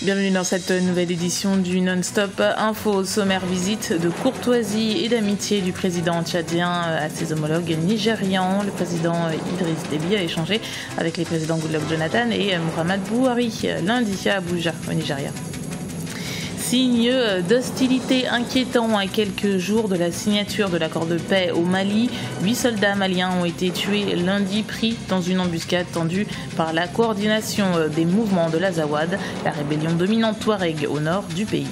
Bienvenue dans cette nouvelle édition du Non-Stop Info. Sommaire: visite de courtoisie et d'amitié du président tchadien à ses homologues nigérians. Le président Idriss Déby a échangé avec les présidents Goodluck Jonathan et Muhammadu Buhari lundi à Abuja, au Nigeria. Signe d'hostilité inquiétant à quelques jours de la signature de l'accord de paix au Mali. 8 soldats maliens ont été tués lundi, pris dans une embuscade tendue par la coordination des mouvements de l'Azawad, la rébellion dominante touareg au nord du pays.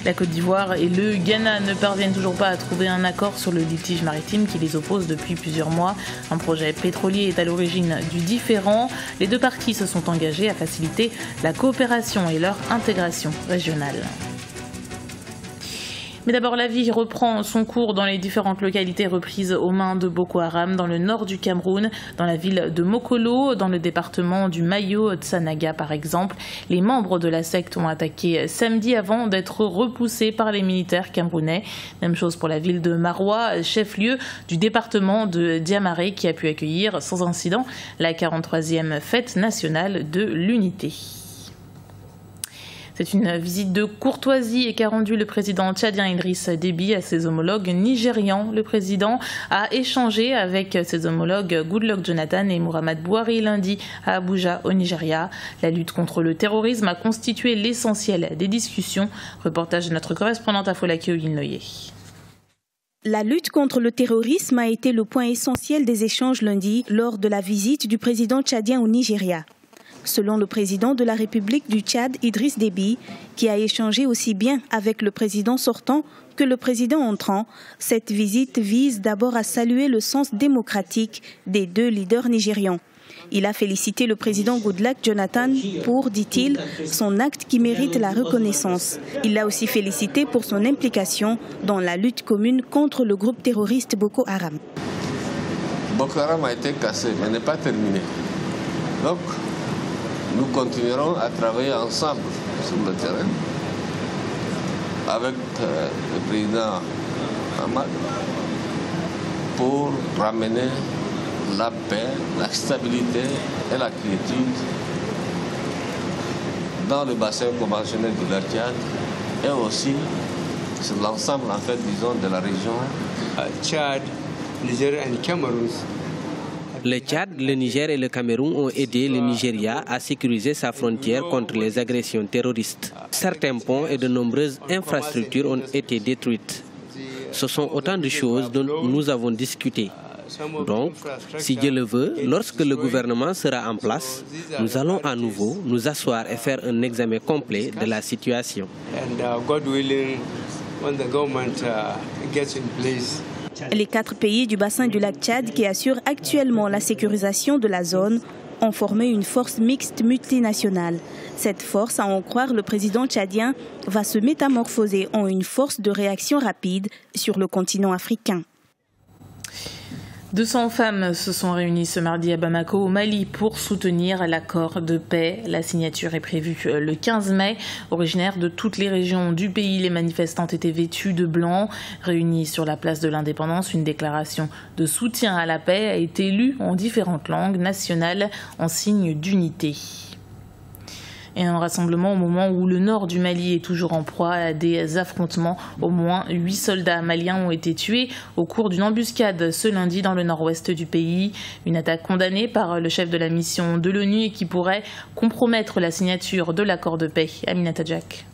La Côte d'Ivoire et le Ghana ne parviennent toujours pas à trouver un accord sur le litige maritime qui les oppose depuis plusieurs mois. Un projet pétrolier est à l'origine du différend. Les deux parties se sont engagées à faciliter la coopération et leur intégration régionale. Mais d'abord, la vie reprend son cours dans les différentes localités reprises aux mains de Boko Haram, dans le nord du Cameroun, dans la ville de Mokolo, dans le département du Mayo-Tsanaga par exemple. Les membres de la secte ont attaqué samedi avant d'être repoussés par les militaires camerounais. Même chose pour la ville de Maroua, chef-lieu du département de Diamaré, qui a pu accueillir sans incident la 43e fête nationale de l'unité. C'est une visite de courtoisie qu'a rendue le président tchadien Idriss Déby à ses homologues nigérians. Le président a échangé avec ses homologues Goodluck Jonathan et Muhammadu Buhari lundi à Abuja, au Nigeria. La lutte contre le terrorisme a constitué l'essentiel des discussions. Reportage de notre correspondante à Folake Oyinloye. La lutte contre le terrorisme a été le point essentiel des échanges lundi lors de la visite du président tchadien au Nigeria. Selon le président de la République du Tchad, Idriss Déby, qui a échangé aussi bien avec le président sortant que le président entrant, cette visite vise d'abord à saluer le sens démocratique des deux leaders nigérians. Il a félicité le président Goodluck Jonathan pour, dit-il, son acte qui mérite la reconnaissance. Il l'a aussi félicité pour son implication dans la lutte commune contre le groupe terroriste Boko Haram. Boko Haram a été cassé, mais n'est pas terminé. Donc, nous continuerons à travailler ensemble sur le terrain avec le président Hamad pour ramener la paix, la stabilité et la quiétude dans le bassin conventionnel du lac Tchad et aussi sur l'ensemble en fait, disons, de la région. Tchad, Niger et Cameroun. Le Tchad, le Niger et le Cameroun ont aidé le Nigeria à sécuriser sa frontière contre les agressions terroristes. Certains ponts et de nombreuses infrastructures ont été détruites. Ce sont autant de choses dont nous avons discuté. Donc, si Dieu le veut, lorsque le gouvernement sera en place, nous allons à nouveau nous asseoir et faire un examen complet de la situation. Les 4 pays du bassin du lac Tchad qui assurent actuellement la sécurisation de la zone ont formé une force mixte multinationale. Cette force, à en croire le président tchadien, va se métamorphoser en une force de réaction rapide sur le continent africain. 200 femmes se sont réunies ce mardi à Bamako, au Mali, pour soutenir l'accord de paix. La signature est prévue le 15 mai. Originaires de toutes les régions du pays, les manifestantes étaient vêtues de blanc. Réunies sur la place de l'Indépendance, une déclaration de soutien à la paix a été lue en différentes langues nationales en signe d'unité. Et un rassemblement au moment où le nord du Mali est toujours en proie à des affrontements. Au moins 8 soldats maliens ont été tués au cours d'une embuscade ce lundi dans le nord-ouest du pays. Une attaque condamnée par le chef de la mission de l'ONU et qui pourrait compromettre la signature de l'accord de paix. Aminata Jack.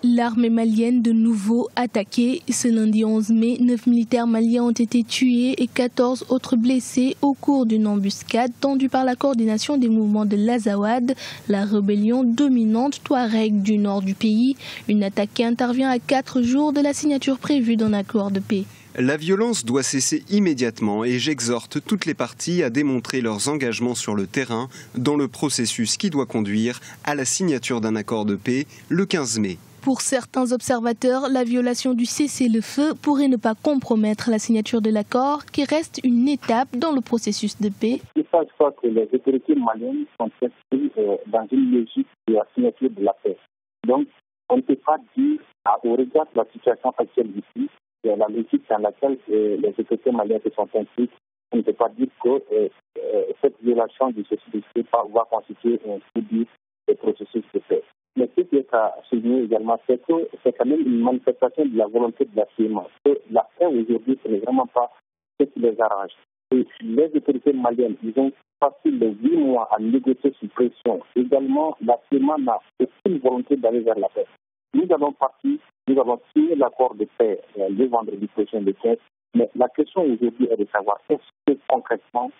L'armée malienne de nouveau attaquée. Ce lundi 11 mai, 9 militaires maliens ont été tués et 14 autres blessés au cours d'une embuscade tendue par la coordination des mouvements de l'Azawad, la rébellion dominante touareg du nord du pays. Une attaque qui intervient à 4 jours de la signature prévue d'un accord de paix. La violence doit cesser immédiatement et j'exhorte toutes les parties à démontrer leurs engagements sur le terrain dans le processus qui doit conduire à la signature d'un accord de paix le 15 mai. Pour certains observateurs, la violation du cessez-le-feu pourrait ne pas compromettre la signature de l'accord, qui reste une étape dans le processus de paix. Il faut que les autorités maliennes sont inscrites dans une logique de la signature de la paix. Donc, on ne peut pas dire, au regard de la situation actuelle ici, la logique dans laquelle les autorités maliennes se sont inscrites, on ne peut pas dire que cette violation du cessez-le-feu va constituer un coup du processus à souligner également, c'est que c'est quand même une manifestation de la volonté de la CEMA. La fin aujourd'hui, ce n'est vraiment pas ce qui les arrange. Et les autorités maliennes, ils ont passé les 8 mois à négocier sous pression. Également, la CEMA n'a aucune volonté d'aller vers la paix. Nous avons signé l'accord de paix le vendredi prochain le 15, mais la question aujourd'hui est de savoir est-ce que concrètement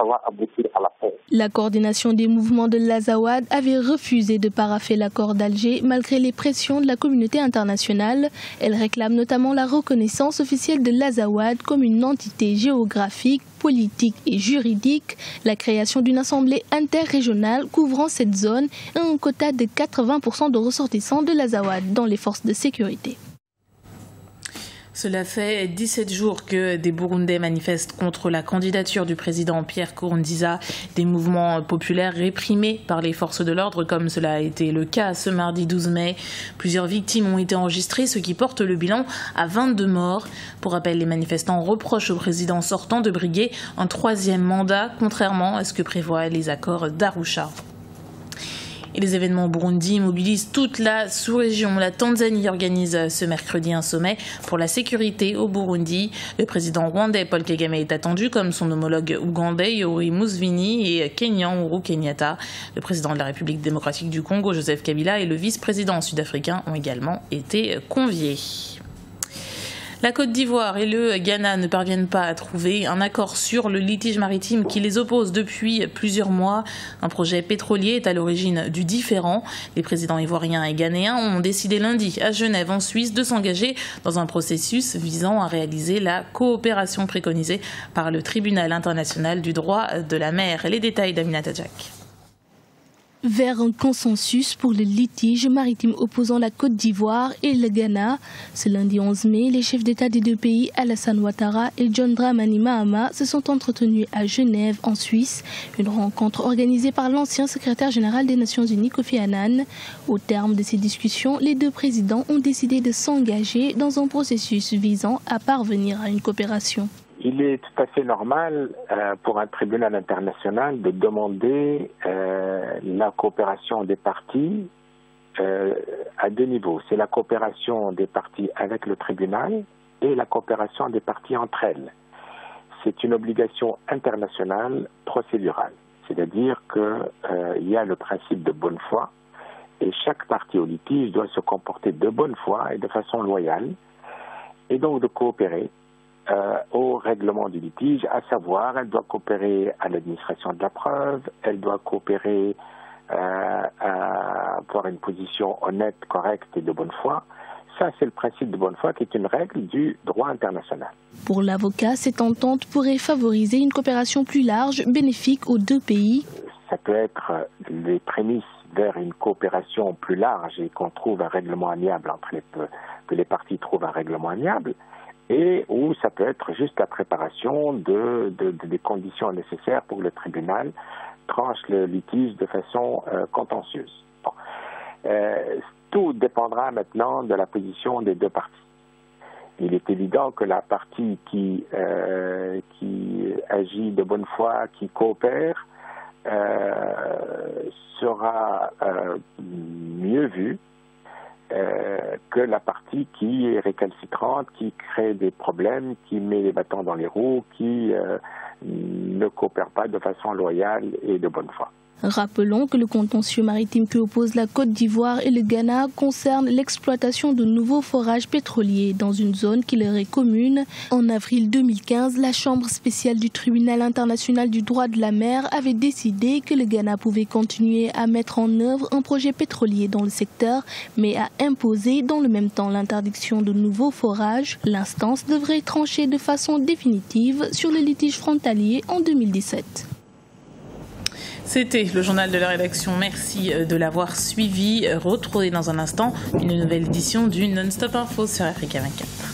ça va aboutir à la paix. La coordination des mouvements de l'Azawad avait refusé de paraffer l'accord d'Alger malgré les pressions de la communauté internationale. Elle réclame notamment la reconnaissance officielle de l'Azawad comme une entité géographique, politique et juridique, la création d'une assemblée interrégionale couvrant cette zone et un quota de 80% de ressortissants de l'Azawad dans les forces de sécurité. Cela fait 17 jours que des Burundais manifestent contre la candidature du président Pierre Nkurunziza, des mouvements populaires réprimés par les forces de l'ordre, comme cela a été le cas ce mardi 12 mai. Plusieurs victimes ont été enregistrées, ce qui porte le bilan à 22 morts. Pour rappel, les manifestants reprochent au président sortant de briguer un 3e mandat, contrairement à ce que prévoient les accords d'Arusha. Et les événements au Burundi mobilisent toute la sous-région. La Tanzanie organise ce mercredi un sommet pour la sécurité au Burundi. Le président rwandais Paul Kagame est attendu, comme son homologue ougandais Yoweri Museveni et kenyan Uhuru Kenyatta. Le président de la République démocratique du Congo Joseph Kabila et le vice-président sud-africain ont également été conviés. La Côte d'Ivoire et le Ghana ne parviennent pas à trouver un accord sur le litige maritime qui les oppose depuis plusieurs mois. Un projet pétrolier est à l'origine du différend. Les présidents ivoiriens et ghanéens ont décidé lundi à Genève, en Suisse, de s'engager dans un processus visant à réaliser la coopération préconisée par le Tribunal international du droit de la mer. Les détails d'Aminata Jack. Vers un consensus pour le litige maritime opposant la Côte d'Ivoire et le Ghana. Ce lundi 11 mai, les chefs d'État des deux pays, Alassane Ouattara et John Dramani Mahama, se sont entretenus à Genève, en Suisse. Une rencontre organisée par l'ancien secrétaire général des Nations Unies, Kofi Annan. Au terme de ces discussions, les deux présidents ont décidé de s'engager dans un processus visant à parvenir à une coopération. Il est tout à fait normal pour un tribunal international de demander la coopération des parties à deux niveaux. C'est la coopération des parties avec le tribunal et la coopération des parties entre elles. C'est une obligation internationale procédurale, c'est-à-dire qu'il y a le principe de bonne foi et chaque partie au litige doit se comporter de bonne foi et de façon loyale et donc de coopérer au règlement du litige, à savoir, elle doit coopérer à l'administration de la preuve, elle doit coopérer à avoir une position honnête, correcte et de bonne foi. Ça, c'est le principe de bonne foi qui est une règle du droit international. Pour l'avocat, cette entente pourrait favoriser une coopération plus large, bénéfique aux deux pays. Ça peut être les prémices vers une coopération plus large et qu'on trouve un règlement amiable que les parties trouvent un règlement amiable. Et où ça peut être juste la préparation des conditions nécessaires pour que le tribunal tranche le litige de façon contentieuse. Bon. Tout dépendra maintenant de la position des deux parties. Il est évident que la partie qui agit de bonne foi, qui coopère, sera mieux vue que la partie qui est récalcitrante, qui crée des problèmes, qui met les bâtons dans les roues, qui ne coopère pas de façon loyale et de bonne foi. Rappelons que le contentieux maritime qui oppose la Côte d'Ivoire et le Ghana concerne l'exploitation de nouveaux forages pétroliers dans une zone qui leur est commune. En avril 2015, la Chambre spéciale du Tribunal international du droit de la mer avait décidé que le Ghana pouvait continuer à mettre en œuvre un projet pétrolier dans le secteur, mais à imposer dans le même temps l'interdiction de nouveaux forages. L'instance devrait trancher de façon définitive sur le litige frontalier en 2017. C'était le journal de la rédaction. Merci de l'avoir suivi. Retrouvez dans un instant une nouvelle édition du Non-Stop Info sur Africa 24.